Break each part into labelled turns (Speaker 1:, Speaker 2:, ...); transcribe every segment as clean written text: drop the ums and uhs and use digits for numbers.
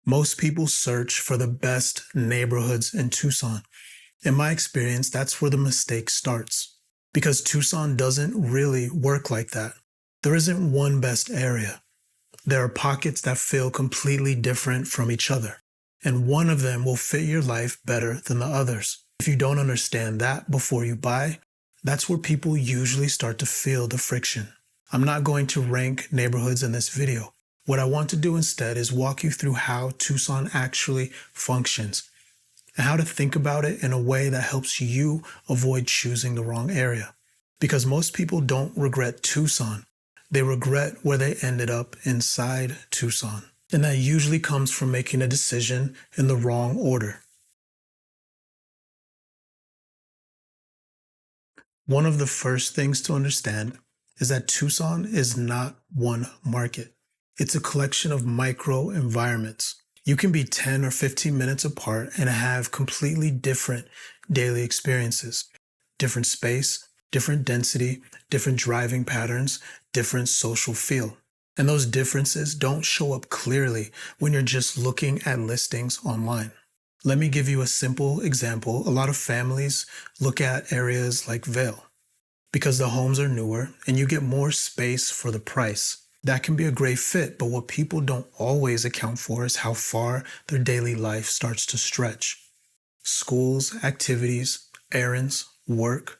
Speaker 1: Most people search for the best neighborhoods in Tucson. In my experience, that's where the mistake starts. Because Tucson doesn't really work like that. There isn't one best area. There are pockets that feel completely different from each other. And one of them will fit your life better than the others. If you don't understand that before you buy, that's where people usually start to feel the friction. I'm not going to rank neighborhoods in this video. What I want to do instead is walk you through how Tucson actually functions and how to think about it in a way that helps you avoid choosing the wrong area. Because most people don't regret Tucson. They regret where they ended up inside Tucson. And that usually comes from making a decision in the wrong order. One of the first things to understand is that Tucson is not one market. It's a collection of micro environments. You can be 10 or 15 minutes apart and have completely different daily experiences. Different space, different density, different driving patterns, different social feel. And those differences don't show up clearly when you're just looking at listings online. Let me give you a simple example. A lot of families look at areas like Vail because the homes are newer and you get more space for the price. That can be a great fit, but what people don't always account for is how far their daily life starts to stretch. Schools, activities, errands, work,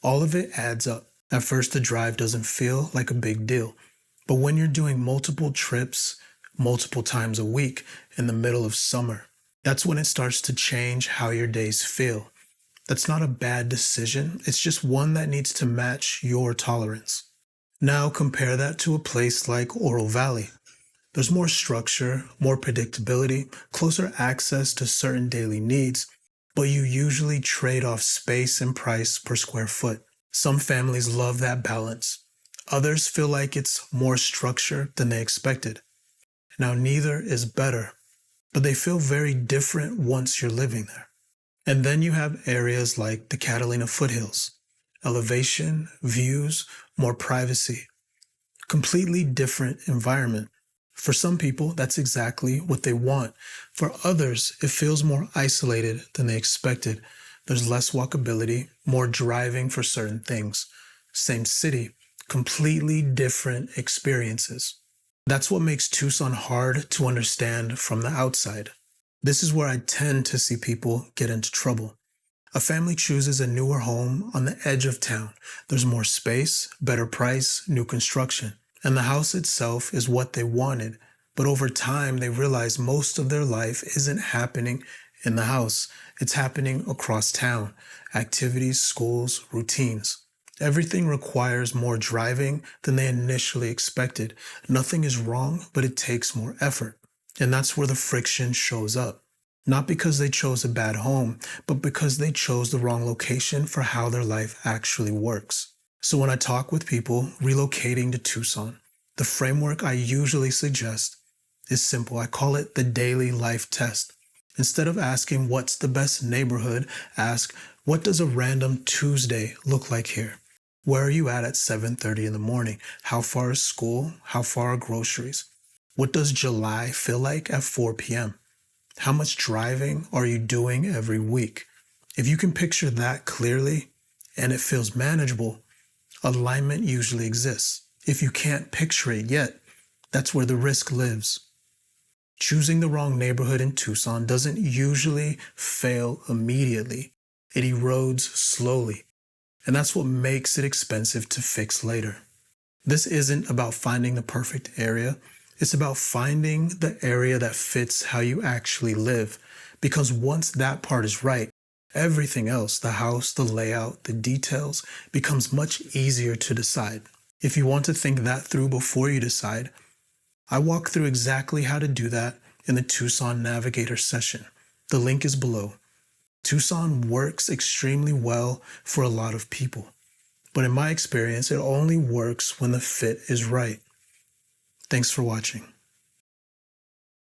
Speaker 1: all of it adds up. At first, the drive doesn't feel like a big deal, but when you're doing multiple trips, multiple times a week in the middle of summer, that's when it starts to change how your days feel. That's not a bad decision, it's just one that needs to match your tolerance. Now compare that to a place like Oro Valley. There's more structure, more predictability, closer access to certain daily needs, but you usually trade off space and price per square foot. Some families love that balance. Others feel like it's more structure than they expected. Now neither is better, but they feel very different once you're living there. And then you have areas like the Catalina foothills. Elevation, views, more privacy. Completely different environment. For some people, that's exactly what they want. For others, it feels more isolated than they expected. There's less walkability, more driving for certain things. Same city, completely different experiences. That's what makes Tucson hard to understand from the outside. This is where I tend to see people get into trouble. A family chooses a newer home on the edge of town. There's more space, better price, new construction. And the house itself is what they wanted. But over time, they realize most of their life isn't happening in the house. It's happening across town. Activities, schools, routines. Everything requires more driving than they initially expected. Nothing is wrong, but it takes more effort. And that's where the friction shows up. Not because they chose a bad home, but because they chose the wrong location for how their life actually works. So when I talk with people relocating to Tucson, the framework I usually suggest is simple. I call it the daily life test. Instead of asking what's the best neighborhood, ask what does a random Tuesday look like here? Where are you at 7:30 in the morning? How far is school? How far are groceries? What does July feel like at 4 p.m.? How much driving are you doing every week? If you can picture that clearly and it feels manageable, alignment usually exists. If you can't picture it yet, that's where the risk lives. Choosing the wrong neighborhood in Tucson doesn't usually fail immediately. It erodes slowly, and that's what makes it expensive to fix later. This isn't about finding the perfect area. It's about finding the area that fits how you actually live. Because once that part is right, everything else, the house, the layout, the details, becomes much easier to decide. If you want to think that through before you decide, I walk through exactly how to do that in the Tucson Navigator session. The link is below. Tucson works extremely well for a lot of people. But in my experience, it only works when the fit is right. Thanks for watching.